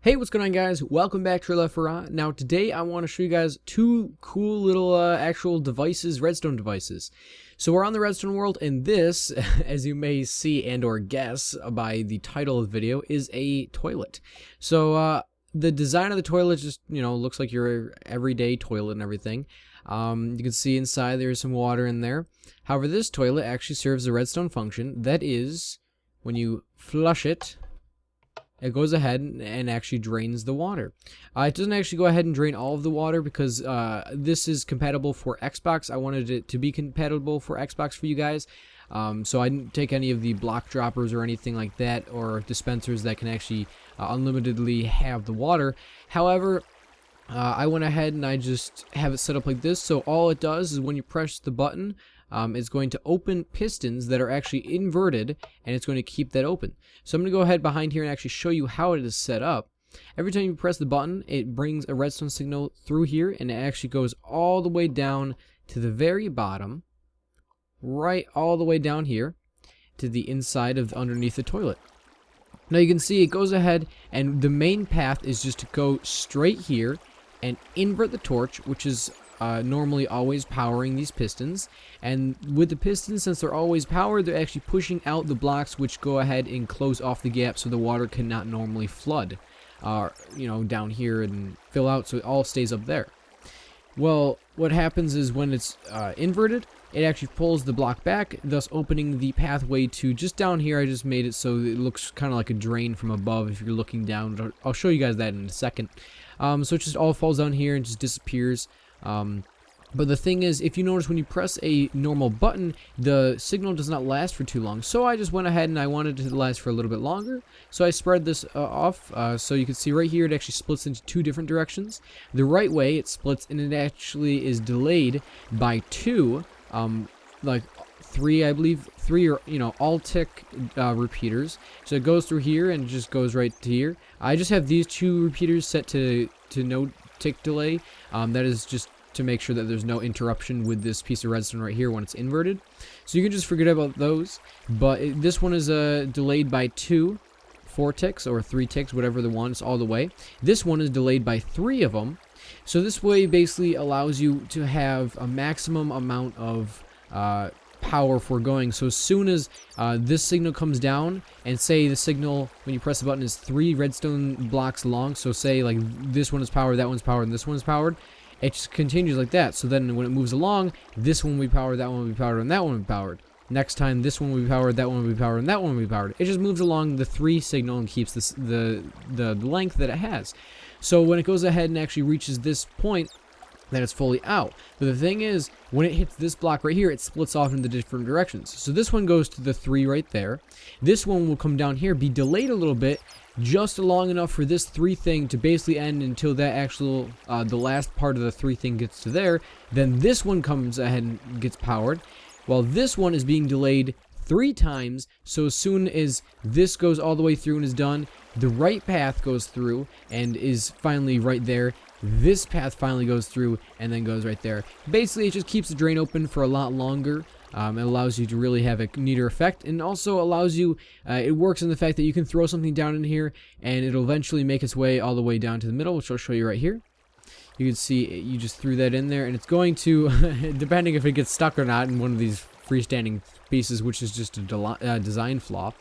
Hey, what's going on, guys? Welcome back to RealLifeOORA. Now, today I want to show you guys two cool little actual devices, redstone devices. So we're on the redstone world, and this, as you may see and or guess by the title of the video, is a toilet. So the design of the toilet just, looks like your everyday toilet and everything. You can see inside there's some water in there. However, this toilet actually serves a redstone function. That is, when you flush it, it goes ahead and actually drains the water. It doesn't actually go ahead and drain all of the water because this is compatible for Xbox. I wanted it to be compatible for Xbox for you guys. So I didn't take any of the block droppers or anything like that, or dispensers that can actually unlimitedly have the water. However, I went ahead and I just have it set up like this. So all it does is when you press the button, it's going to open pistons that are actually inverted, and it's going to keep that open. So I'm going to go ahead behind here and actually show you how it is set up. Every time you press the button, it brings a redstone signal through here, and it actually goes all the way down to the very bottom, right all the way down here to the inside of underneath the toilet. Now you can see it goes ahead, and the main path is just to go straight here and invert the torch, which is normally always powering these pistons. And with the pistons, since they're always powered, they're actually pushing out the blocks, which go ahead and close off the gap so the water cannot normally flood down here and fill out, so it all stays up there. Well, what happens is when it's inverted, it actually pulls the block back, thus opening the pathway to just down here. I just made it so it looks kind of like a drain from above if you're looking down. I'll show you guys that in a second. So it just all falls down here and just disappears. But the thing is, if you notice, when you press a normal button, the signal does not last for too long. So I just went ahead and I wanted it to last for a little bit longer. So I spread this off. So you can see right here, it actually splits into two different directions. The right way, it splits, and it actually is delayed by two, like three, I believe, three or, all tick repeaters. So it goes through here and just goes right to here. I just have these two repeaters set to no tick delay. That is just to make sure that there's no interruption with this piece of redstone right here when it's inverted. So you can just forget about those. But this one is delayed by 4 ticks or 3 ticks, whatever the one, it's all the way. This one is delayed by 3 of them. So this way basically allows you to have a maximum amount of power for going. So as soon as this signal comes down, and say the signal when you press the button is 3 redstone blocks long, so say like this one is powered, that one's powered, and this one's powered, it just continues like that. So then when it moves along, this one will be powered, that one will be powered, and that one will be powered. Next time, this one will be powered, that one will be powered, and that one will be powered. It just moves along the 3 signal and keeps this, the length that it has. So when it goes ahead and actually reaches this point, then it's fully out. But the thing is, when it hits this block right here, it splits off into different directions. So this one goes to the 3 right there. This one will come down here, be delayed a little bit, just long enough for this 3 thing to basically end until that actual, the last part of the 3 thing gets to there. Then this one comes ahead and gets powered, while this one is being delayed 3 times. So as soon as this goes all the way through and is done, the right path goes through and is finally right there. This path finally goes through and then goes right there. Basically, it just keeps the drain open for a lot longer. It allows you to really have a neater effect, and also allows you, it works in the fact that you can throw something down in here and it'll eventually make its way all the way down to the middle, which I'll show you right here. You can see you just threw that in there, and it's going to, depending if it gets stuck or not in one of these freestanding pieces, which is just a design flaw.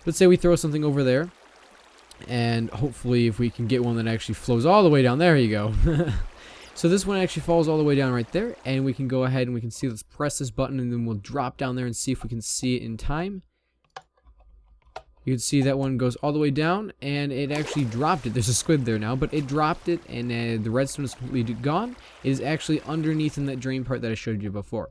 Let's say we throw something over there, and hopefully if we can get one that actually flows all the way down, there you go. So this one actually falls all the way down right there, and we can go ahead and we can see, let's press this button, and then we'll drop down there and see if we can see it in time. You can see that one goes all the way down, and it actually dropped it. There's a squid there now, but it dropped it, and the redstone is completely gone. It is actually underneath in that drain part that I showed you before.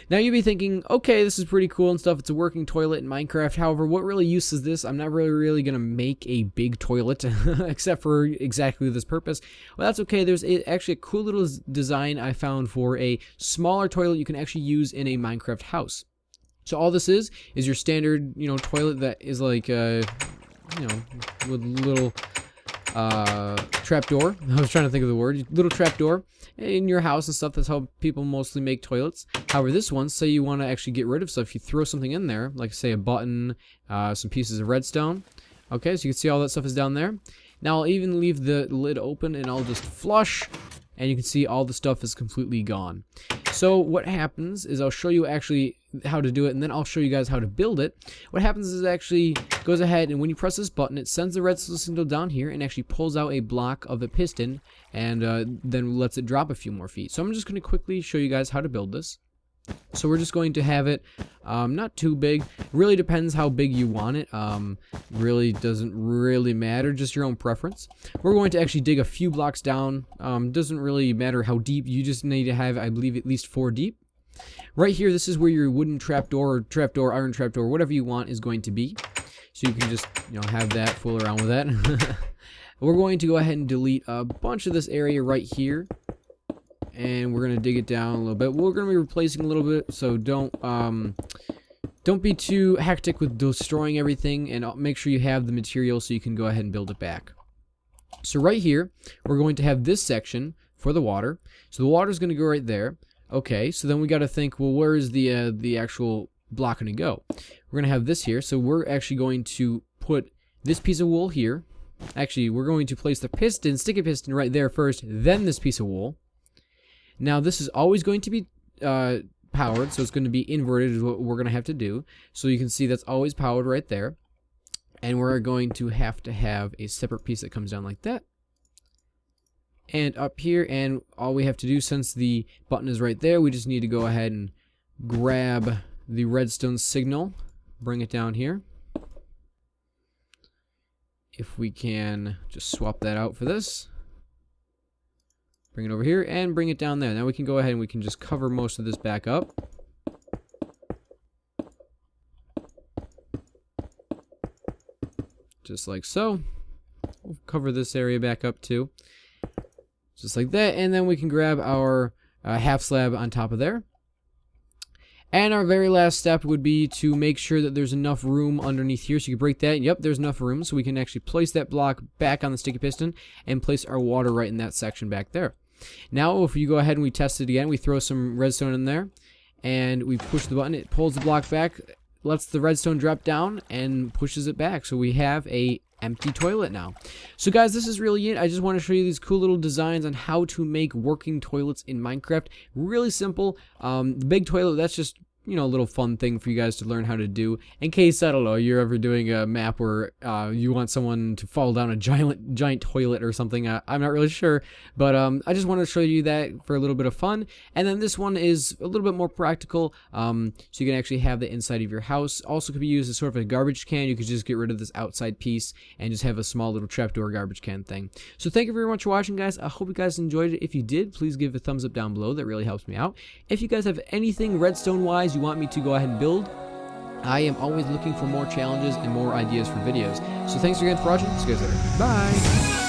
Now you'd be thinking, okay, this is pretty cool and stuff. It's a working toilet in Minecraft. However, what really use is this? I'm not really going to make a big toilet, except for exactly this purpose. Well, that's okay. There's actually a cool little design I found for a smaller toilet you can actually use in a Minecraft house. So all this is your standard, toilet that is like, with little trapdoor. I was trying to think of the word. Little trapdoor in your house and stuff. That's how people mostly make toilets. However, this one, say you want to actually get rid of stuff, you throw something in there, like say a button, some pieces of redstone. Okay, so you can see all that stuff is down there. Now I'll even leave the lid open and I'll just flush, and you can see all the stuff is completely gone. So what happens is I'll show you actually how to do it, and then I'll show you guys how to build it. What happens is it actually goes ahead, and when you press this button, it sends the redstone signal down here and actually pulls out a block of a piston, and then lets it drop a few more feet. So I'm just going to quickly show you guys how to build this. So we're just going to have it not too big. Really depends how big you want it. Really doesn't really matter, just your own preference. We're going to actually dig a few blocks down. Doesn't really matter how deep. You just need to have, I believe, at least 4 deep. Right here, this is where your wooden trapdoor, or trapdoor, iron trapdoor, whatever you want is going to be. So you can just, have that, fool around with that. We're going to go ahead and delete a bunch of this area right here. And we're going to dig it down a little bit. We're going to be replacing a little bit, so don't be too hectic with destroying everything, and make sure you have the material so you can go ahead and build it back. So right here, we're going to have this section for the water. So the water is going to go right there. Okay, so then we got to think, well, where is the actual block going to go? We're going to have this here, so we're actually going to put this piece of wool here. Actually, we're going to place the piston, sticky piston right there first, then this piece of wool. Now, this is always going to be powered, so it's going to be inverted is what we're going to have to do. So you can see that's always powered right there. And we're going to have a separate piece that comes down like that. And up here, and all we have to do, since the button is right there, we just need to go ahead and grab the redstone signal, bring it down here. If we can just swap that out for this. Bring it over here and bring it down there. Now we can go ahead and we can just cover most of this back up. Just like so. We'll cover this area back up too. Just like that. And then we can grab our half slab on top of there. And our very last step would be to make sure that there's enough room underneath here. So you can break that. Yep, there's enough room. So we can actually place that block back on the sticky piston and place our water right in that section back there. Now, if you go ahead and we test it again, we throw some redstone in there, and we push the button. It pulls the block back, lets the redstone drop down, and pushes it back. So we have a empty toilet now. So guys, this is really it. I just want to show you these cool little designs on how to make working toilets in Minecraft. Really simple. The big toilet, that's just a little fun thing for you guys to learn how to do. In case, I don't know, you're ever doing a map where you want someone to fall down a giant toilet or something. I'm not really sure, but I just wanted to show you that for a little bit of fun. And then this one is a little bit more practical, so you can actually have the inside of your house. Also could be used as sort of a garbage can. You could just get rid of this outside piece and just have a small little trapdoor garbage can thing. So thank you very much for watching, guys. I hope you guys enjoyed it. If you did, please give a thumbs up down below. That really helps me out. If you guys have anything redstone wise you want me to go ahead and build, I am always looking for more challenges and more ideas for videos. So thanks again for watching. See you guys later. Bye!